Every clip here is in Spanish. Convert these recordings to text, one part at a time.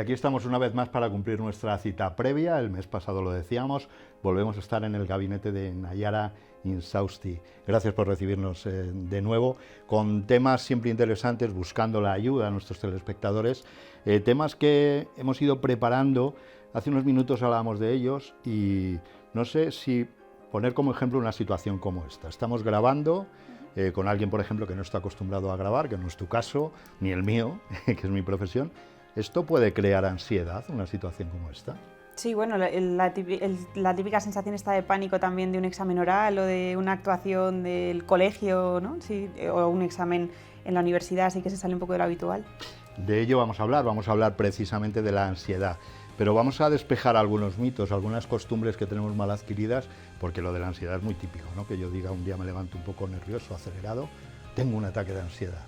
aquí estamos una vez más para cumplir nuestra cita previa. El mes pasado lo decíamos, volvemos a estar en el gabinete de Naiara Insausti. Gracias por recibirnos de nuevo, con temas siempre interesantes, buscando la ayuda a nuestros telespectadores, temas que hemos ido preparando. Hace unos minutos hablábamos de ellos y no sé si poner como ejemplo una situación como esta. Estamos grabando con alguien, por ejemplo, que no está acostumbrado a grabar, que no es tu caso, ni el mío, que es mi profesión. ¿Esto puede crear ansiedad, una situación como esta? Sí, bueno, la típica sensación esta de pánico también de un examen oral o de una actuación del colegio, ¿no? Sí, o un examen en la universidad, así que se sale un poco de lo habitual. De ello vamos a hablar precisamente de la ansiedad. Pero vamos a despejar algunos mitos, algunas costumbres que tenemos mal adquiridas, porque lo de la ansiedad es muy típico, ¿no? Que yo diga un día me levanto un poco nervioso, acelerado, tengo un ataque de ansiedad.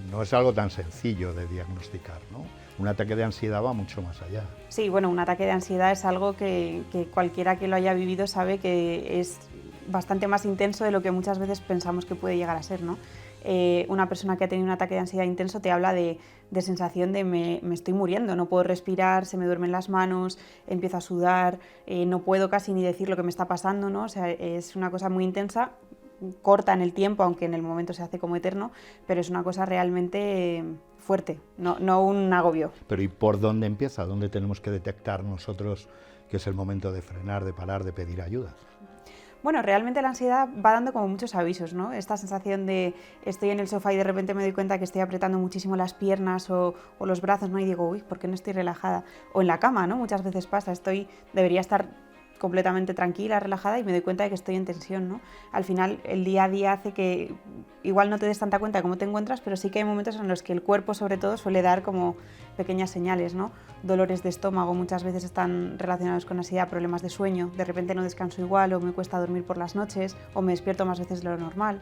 No es algo tan sencillo de diagnosticar, ¿no? Un ataque de ansiedad va mucho más allá. Sí, bueno, un ataque de ansiedad es algo que cualquiera que lo haya vivido sabe que es bastante más intenso de lo que muchas veces pensamos que puede llegar a ser, ¿no? Una persona que ha tenido un ataque de ansiedad intenso te habla de sensación de me estoy muriendo, no puedo respirar, se me duermen las manos, empiezo a sudar, no puedo casi ni decir lo que me está pasando, ¿no? O sea, es una cosa muy intensa, corta en el tiempo, aunque en el momento se hace como eterno, pero es una cosa realmente fuerte, no un agobio. Pero ¿y por dónde empieza? ¿Dónde tenemos que detectar nosotros que es el momento de frenar, de parar, de pedir ayuda? Bueno, realmente la ansiedad va dando como muchos avisos, ¿no? Esta sensación de estoy en el sofá y de repente me doy cuenta que estoy apretando muchísimo las piernas o los brazos, ¿no? Y digo, uy, ¿por qué no estoy relajada? O en la cama, ¿no? Muchas veces pasa, debería estar completamente tranquila, relajada y me doy cuenta de que estoy en tensión, ¿no? Al final, el día a día hace que igual no te des tanta cuenta de cómo te encuentras, pero sí que hay momentos en los que el cuerpo, sobre todo, suele dar como pequeñas señales, ¿no? Dolores de estómago muchas veces están relacionados con ansiedad, problemas de sueño, de repente no descanso igual o me cuesta dormir por las noches o me despierto más veces de lo normal.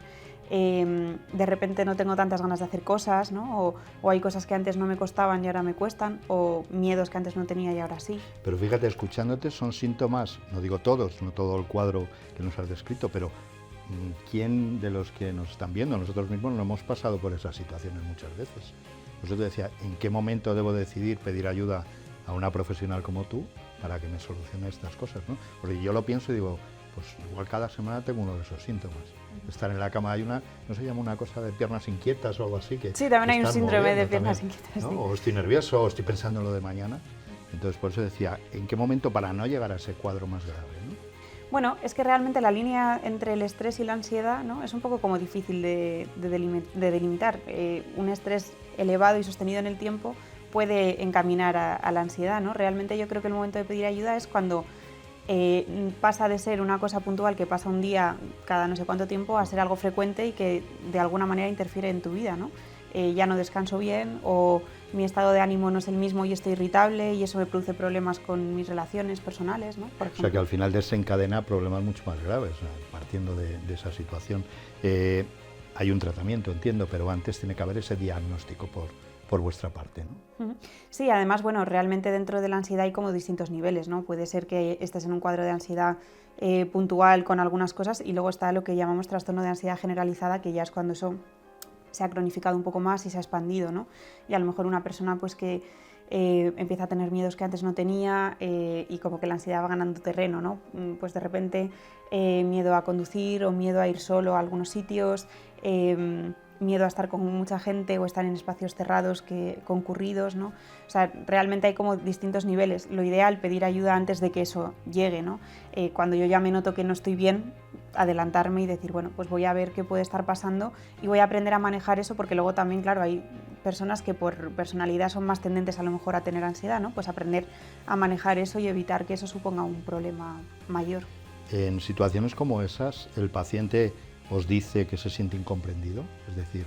De repente no tengo tantas ganas de hacer cosas, ¿no? O hay cosas que antes no me costaban y ahora me cuestan, o miedos que antes no tenía y ahora sí. Pero fíjate, escuchándote son síntomas, no digo todos, no todo el cuadro que nos has descrito, pero ¿quién de los que nos están viendo, nosotros mismos, no hemos pasado por esas situaciones muchas veces? Por eso te decía, ¿en qué momento debo decidir pedir ayuda a una profesional como tú para que me solucione estas cosas, ¿no? Porque yo lo pienso y digo, pues igual cada semana tengo uno de esos síntomas. Estar en la cama, hay una, no se llama una cosa de piernas inquietas o algo así. Que sí, también hay un síndrome de piernas también, inquietas. ¿no? Sí. O estoy nervioso, o estoy pensando en lo de mañana. Entonces, por eso decía, ¿en qué momento para no llegar a ese cuadro más grave, ¿no? Bueno, es que realmente la línea entre el estrés y la ansiedad, ¿no? Es un poco como difícil de delimitar. Un estrés elevado y sostenido en el tiempo puede encaminar a la ansiedad, ¿no? Realmente yo creo que el momento de pedir ayuda es cuando pasa de ser una cosa puntual que pasa un día cada no sé cuánto tiempo a ser algo frecuente y que de alguna manera interfiere en tu vida, ¿no? Ya no descanso bien o mi estado de ánimo no es el mismo y estoy irritable y eso me produce problemas con mis relaciones personales, ¿no? Por ejemplo. O sea que al final desencadena problemas mucho más graves, partiendo de esa situación. Hay un tratamiento, entiendo, pero antes tiene que haber ese diagnóstico por vuestra parte, ¿no? Sí, además, bueno, realmente dentro de la ansiedad hay como distintos niveles, ¿no? Puede ser que estés en un cuadro de ansiedad puntual con algunas cosas y luego está lo que llamamos trastorno de ansiedad generalizada, que ya es cuando eso se ha cronificado un poco más y se ha expandido, ¿no? Y a lo mejor una persona pues que empieza a tener miedos que antes no tenía y como que la ansiedad va ganando terreno, ¿no? Pues de repente miedo a conducir o miedo a ir solo a algunos sitios, miedo a estar con mucha gente o estar en espacios cerrados concurridos, ¿no? O sea, realmente hay como distintos niveles. Lo ideal, pedir ayuda antes de que eso llegue, ¿no? Cuando yo ya me noto que no estoy bien, adelantarme y decir, bueno, pues voy a ver qué puede estar pasando y voy a aprender a manejar eso, porque luego también, claro, hay personas que por personalidad son más tendentes a lo mejor a tener ansiedad, ¿no? Pues aprender a manejar eso y evitar que eso suponga un problema mayor. En situaciones como esas, el paciente os dice que se siente incomprendido, es decir,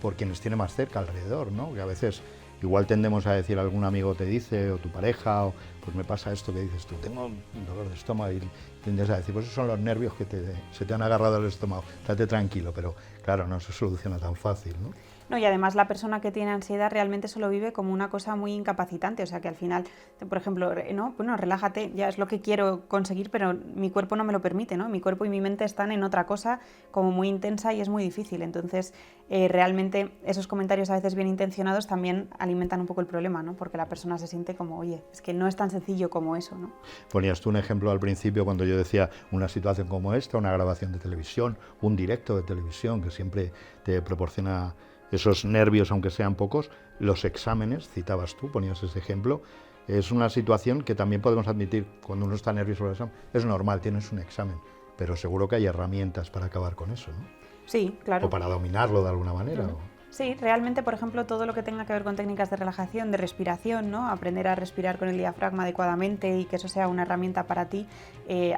por quienes tiene más cerca alrededor, ¿no? Que a veces igual tendemos a decir, algún amigo te dice, o tu pareja, o pues me pasa esto que dices tú, tengo un dolor de estómago, y tiendes a decir, pues esos son los nervios que se te han agarrado al estómago, estate tranquilo, pero claro, no se soluciona tan fácil, ¿no? No, y además la persona que tiene ansiedad realmente solo vive como una cosa muy incapacitante, o sea que al final, por ejemplo, no, bueno, relájate, ya es lo que quiero conseguir, pero mi cuerpo no me lo permite, ¿no? Mi cuerpo y mi mente están en otra cosa como muy intensa y es muy difícil. Entonces, realmente esos comentarios a veces bien intencionados también alimentan un poco el problema, ¿no? Porque la persona se siente como, oye, es que no es tan sencillo como eso, ¿no? Ponías tú un ejemplo al principio cuando yo decía una situación como esta, una grabación de televisión, un directo de televisión que siempre te proporciona esos nervios, aunque sean pocos. Los exámenes, citabas tú, ponías ese ejemplo, es una situación que también podemos admitir cuando uno está nervioso por el examen. Es normal, tienes un examen, pero seguro que hay herramientas para acabar con eso, ¿no? Sí, claro. O para dominarlo de alguna manera. Sí, realmente, por ejemplo, todo lo que tenga que ver con técnicas de relajación, de respiración, ¿no? Aprender a respirar con el diafragma adecuadamente y que eso sea una herramienta para ti,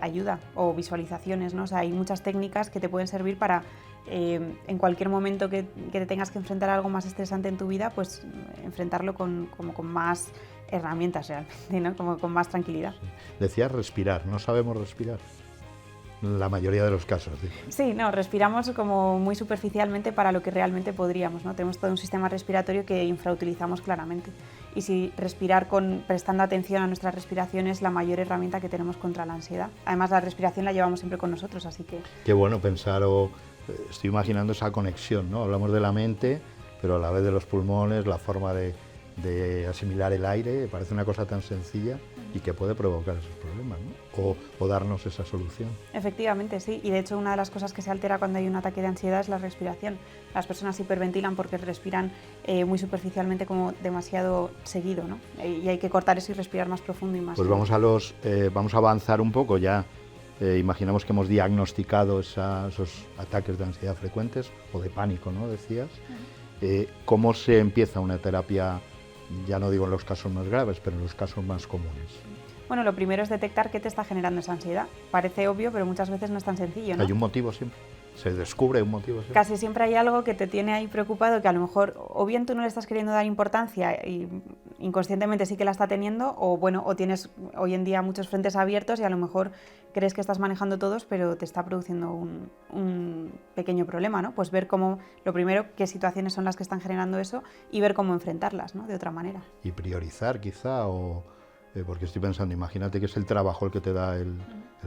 ayuda. O visualizaciones, ¿no? O sea, hay muchas técnicas que te pueden servir para, en cualquier momento que te tengas que enfrentar a algo más estresante en tu vida, pues enfrentarlo con más herramientas realmente, ¿no? Como con más tranquilidad. Sí. Decías respirar, no sabemos respirar. La mayoría de los casos. Sí, no, respiramos como muy superficialmente para lo que realmente podríamos, ¿no? Tenemos todo un sistema respiratorio que infrautilizamos claramente. Y si respirar prestando atención a nuestra respiración es la mayor herramienta que tenemos contra la ansiedad. Además, la respiración la llevamos siempre con nosotros, así que... Qué bueno pensar, estoy imaginando esa conexión, ¿no? Hablamos de la mente, pero a la vez de los pulmones, la forma de asimilar el aire, parece una cosa tan sencilla y que puede provocar esos problemas, ¿no? O darnos esa solución. Efectivamente, sí. Y de hecho una de las cosas que se altera cuando hay un ataque de ansiedad es la respiración. Las personas hiperventilan porque respiran muy superficialmente, como demasiado seguido, ¿no? Y hay que cortar eso y respirar más profundo y más... Pues vamos a avanzar un poco ya. Imaginamos que hemos diagnosticado esos ataques de ansiedad frecuentes o de pánico, ¿no? Decías. ¿Cómo se empieza una terapia? Ya no digo en los casos más graves, pero en los casos más comunes. Bueno, lo primero es detectar qué te está generando esa ansiedad. Parece obvio, pero muchas veces no es tan sencillo, ¿no? Hay un motivo siempre. Se descubre un motivo siempre. Casi siempre hay algo que te tiene ahí preocupado, que a lo mejor o bien tú no le estás queriendo dar importancia y inconscientemente sí que la está teniendo, o bueno, o tienes hoy en día muchos frentes abiertos y a lo mejor crees que estás manejando todos, pero te está produciendo un pequeño problema, ¿no? Pues ver cómo, lo primero, qué situaciones son las que están generando eso y ver cómo enfrentarlas, ¿no? De otra manera. Y priorizar quizá, porque estoy pensando, imagínate que es el trabajo el que te da el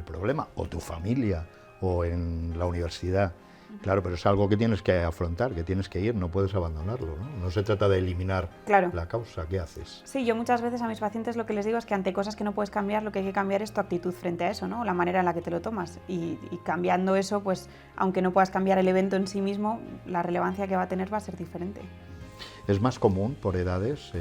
problema, o tu familia, o en la universidad. Claro, pero es algo que tienes que afrontar, que tienes que ir, no puedes abandonarlo, ¿no? No se trata de eliminar la causa, ¿qué haces? Sí, yo muchas veces a mis pacientes lo que les digo es que ante cosas que no puedes cambiar, lo que hay que cambiar es tu actitud frente a eso, ¿no? La manera en la que te lo tomas. Y cambiando eso, pues aunque no puedas cambiar el evento en sí mismo, la relevancia que va a tener va a ser diferente. Es más común por edades,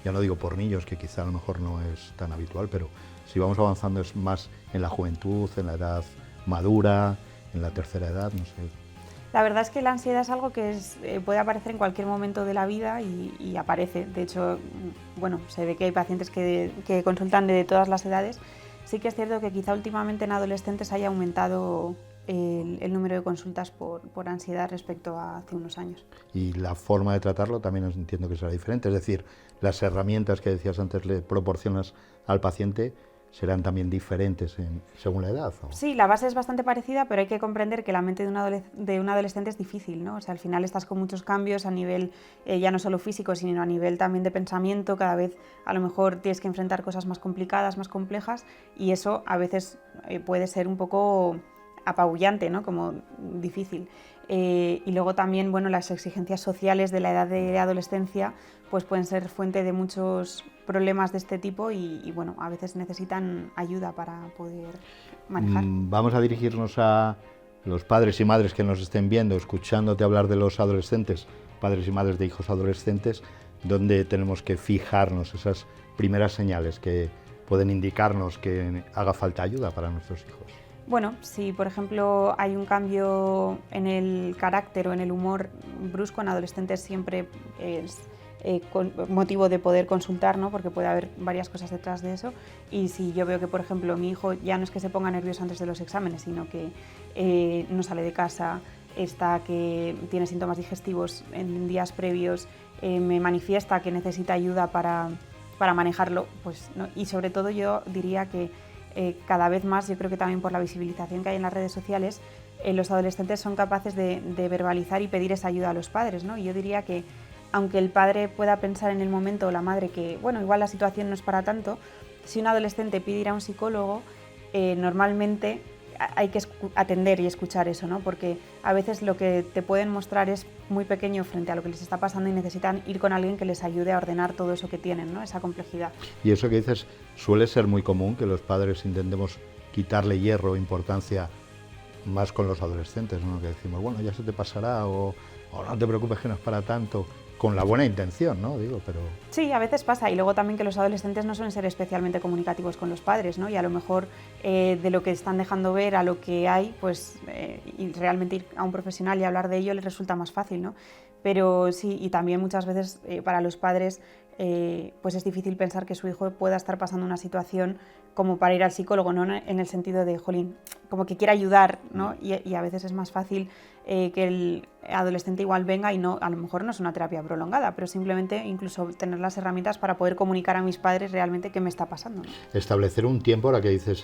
ya no digo por niños, que quizá a lo mejor no es tan habitual, pero si vamos avanzando es más en la juventud, en la edad madura, en la tercera edad, no sé. La verdad es que la ansiedad es algo que puede aparecer en cualquier momento de la vida y aparece. De hecho, bueno, se ve que hay pacientes que consultan de todas las edades. Sí que es cierto que quizá últimamente en adolescentes haya aumentado el número de consultas por ansiedad respecto a hace unos años. Y la forma de tratarlo también entiendo que será diferente. Es decir, las herramientas que decías antes le proporcionas al paciente serán también diferentes según la edad, ¿o? Sí, la base es bastante parecida, pero hay que comprender que la mente de un adolescente es difícil, ¿no? O sea, al final estás con muchos cambios a nivel ya no solo físico, sino a nivel también de pensamiento. Cada vez a lo mejor tienes que enfrentar cosas más complicadas, más complejas, y eso a veces puede ser un poco apabullante, ¿no? Como difícil. Y luego también, bueno, las exigencias sociales de la edad de adolescencia pues pueden ser fuente de muchos problemas de este tipo y bueno, a veces necesitan ayuda para poder manejar. Vamos a dirigirnos a los padres y madres que nos estén viendo, escuchándote hablar de los adolescentes, padres y madres de hijos adolescentes, donde tenemos que fijarnos esas primeras señales que pueden indicarnos que haga falta ayuda para nuestros hijos. Bueno, si por ejemplo hay un cambio en el carácter o en el humor brusco en adolescentes, siempre es motivo de poder consultar, ¿no? Porque puede haber varias cosas detrás de eso. Y si yo veo que, por ejemplo, mi hijo ya no es que se ponga nervioso antes de los exámenes, sino que no sale de casa, que tiene síntomas digestivos en días previos, me manifiesta que necesita ayuda para manejarlo, pues, ¿no? Y sobre todo yo diría que cada vez más, yo creo que también por la visibilización que hay en las redes sociales, los adolescentes son capaces de verbalizar y pedir esa ayuda a los padres, ¿no? Y yo diría que aunque el padre pueda pensar en el momento o la madre que, bueno, igual la situación no es para tanto, si un adolescente pide ir a un psicólogo, normalmente hay que atender y escuchar eso, ¿no? Porque a veces lo que te pueden mostrar es muy pequeño frente a lo que les está pasando y necesitan ir con alguien que les ayude a ordenar todo eso que tienen, ¿no? Esa complejidad. Y eso que dices, suele ser muy común que los padres intentemos quitarle hierro, importancia, más con los adolescentes, ¿no? Que decimos, bueno, ya se te pasará o no te preocupes que no es para tanto, con la buena intención, ¿no? Digo, pero... Sí, a veces pasa, y luego también que los adolescentes no suelen ser especialmente comunicativos con los padres, ¿no? Y a lo mejor de lo que están dejando ver a lo que hay, pues y realmente ir a un profesional y hablar de ello les resulta más fácil, ¿no? Pero sí, y también muchas veces para los padres pues es difícil pensar que su hijo pueda estar pasando una situación como para ir al psicólogo, no en el sentido de, jolín, como que quiera ayudar, ¿no? Y a veces es más fácil que el adolescente igual venga y no, a lo mejor no es una terapia prolongada, pero simplemente incluso tener las herramientas para poder comunicar a mis padres realmente qué me está pasando, ¿no? Establecer un tiempo, ahora que dices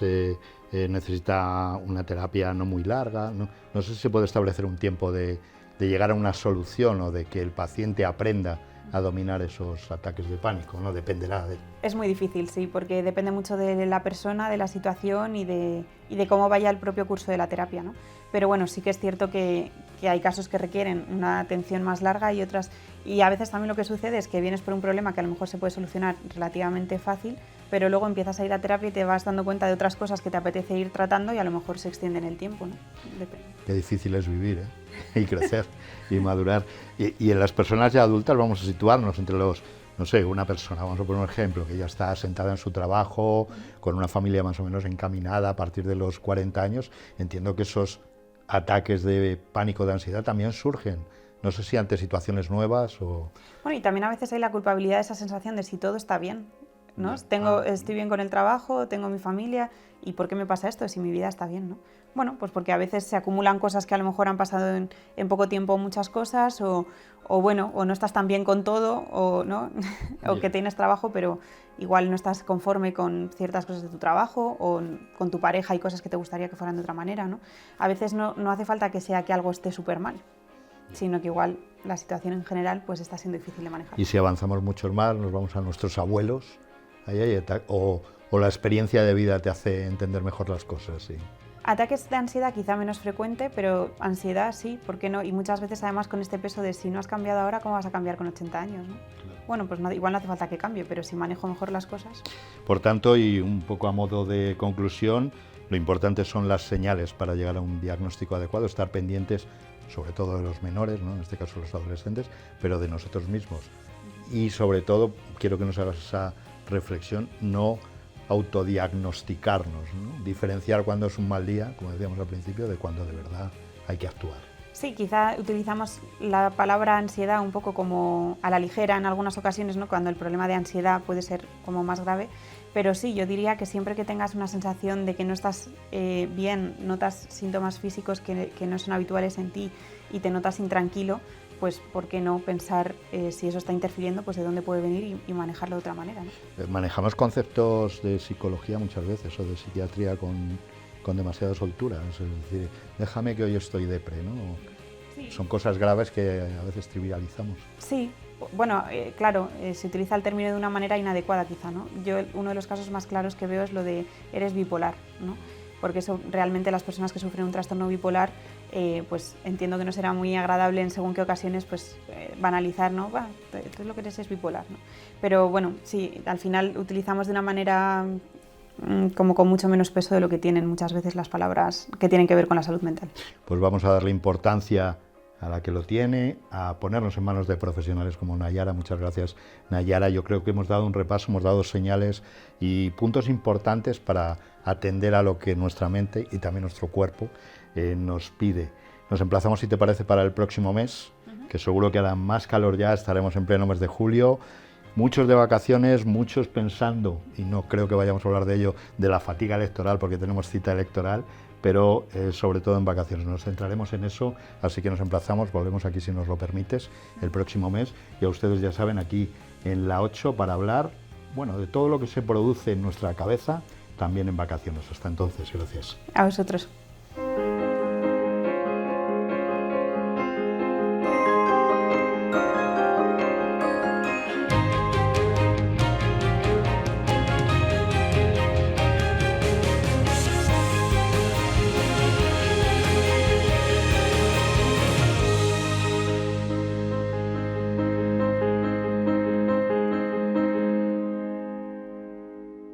necesita una terapia no muy larga, no sé si se puede establecer un tiempo de llegar a una solución o de que el paciente aprenda a dominar esos ataques de pánico, ¿no? Dependerá de... Es muy difícil, sí, porque depende mucho de la persona, de la situación y de cómo vaya el propio curso de la terapia, ¿no? Pero bueno, sí que es cierto que hay casos que requieren una atención más larga y otras... Y a veces también lo que sucede es que vienes por un problema que a lo mejor se puede solucionar relativamente fácil, pero luego empiezas a ir a terapia y te vas dando cuenta de otras cosas que te apetece ir tratando y a lo mejor se extiende en el tiempo, ¿no? Depende. Qué difícil es vivir, ¿eh? Y crecer y madurar. Y en las personas ya adultas vamos a situarnos entre los, no sé, una persona, vamos a poner un ejemplo, que ya está sentada en su trabajo, con una familia más o menos encaminada a partir de los 40 años. Entiendo que esos ataques de pánico, de ansiedad también surgen. No sé si ante situaciones nuevas o... Bueno, y también a veces hay la culpabilidad de esa sensación de si todo está bien, ¿no? Estoy bien con el trabajo, tengo mi familia, ¿y por qué me pasa esto si mi vida está bien, ¿no? Bueno, pues porque a veces se acumulan cosas que a lo mejor han pasado en poco tiempo, muchas cosas, o bueno, o no estás tan bien con todo, o ¿no? O que tienes trabajo, pero igual no estás conforme con ciertas cosas de tu trabajo, o con tu pareja hay cosas que te gustaría que fueran de otra manera, ¿no? A veces no hace falta que sea que algo esté súper mal, sino que igual la situación en general pues está siendo difícil de manejar. Y si avanzamos mucho más, nos vamos a nuestros abuelos, o la experiencia de vida te hace entender mejor las cosas, sí. Ataques de ansiedad quizá menos frecuente, pero ansiedad sí, ¿por qué no? Y muchas veces además con este peso de si no has cambiado ahora, ¿cómo vas a cambiar con 80 años? ¿No? Claro. Bueno, pues igual no hace falta que cambie, pero si manejo mejor las cosas. Por tanto, y un poco a modo de conclusión, lo importante son las señales para llegar a un diagnóstico adecuado, estar pendientes sobre todo de los menores, ¿no? En este caso los adolescentes, pero de nosotros mismos. Y sobre todo, quiero que nos hagas esa reflexión, no autodiagnosticarnos, ¿no? Diferenciar cuándo es un mal día, como decíamos al principio, de cuándo de verdad hay que actuar. Sí, quizá utilizamos la palabra ansiedad un poco como a la ligera en algunas ocasiones, ¿no? Cuando el problema de ansiedad puede ser como más grave, pero sí, yo diría que siempre que tengas una sensación de que no estás bien, notas síntomas físicos que no son habituales en ti y te notas intranquilo, pues ¿por qué no pensar si eso está interfiriendo, pues de dónde puede venir y manejarlo de otra manera, ¿no? Manejamos conceptos de psicología muchas veces o de psiquiatría con demasiada soltura, es decir, déjame que hoy estoy depre, ¿no? Sí. Son cosas graves que a veces trivializamos. Sí, bueno, claro, se utiliza el término de una manera inadecuada quizá, ¿no? Yo uno de los casos más claros que veo es lo de eres bipolar, ¿no? Porque eso realmente las personas que sufren un trastorno bipolar, pues entiendo que no será muy agradable en según qué ocasiones pues banalizar, ¿no? Tú lo que eres es bipolar, ¿no? Pero bueno, sí, al final utilizamos de una manera como con mucho menos peso de lo que tienen muchas veces las palabras que tienen que ver con la salud mental. Pues vamos a darle importancia a la que lo tiene, a ponernos en manos de profesionales como Nayara. Muchas gracias, Nayara. Yo creo que hemos dado un repaso, hemos dado señales y puntos importantes para atender a lo que nuestra mente y también nuestro cuerpo nos pide. Nos emplazamos, si te parece, para el próximo mes, que seguro que hará más calor ya, estaremos en pleno mes de julio. Muchos de vacaciones, muchos pensando, y no creo que vayamos a hablar de ello, de la fatiga electoral, porque tenemos cita electoral, pero sobre todo en vacaciones. Nos centraremos en eso, así que nos emplazamos, volvemos aquí si nos lo permites, el próximo mes, y a ustedes ya saben, aquí en La 8 para hablar, bueno, de todo lo que se produce en nuestra cabeza, también en vacaciones. Hasta entonces, gracias. A vosotros.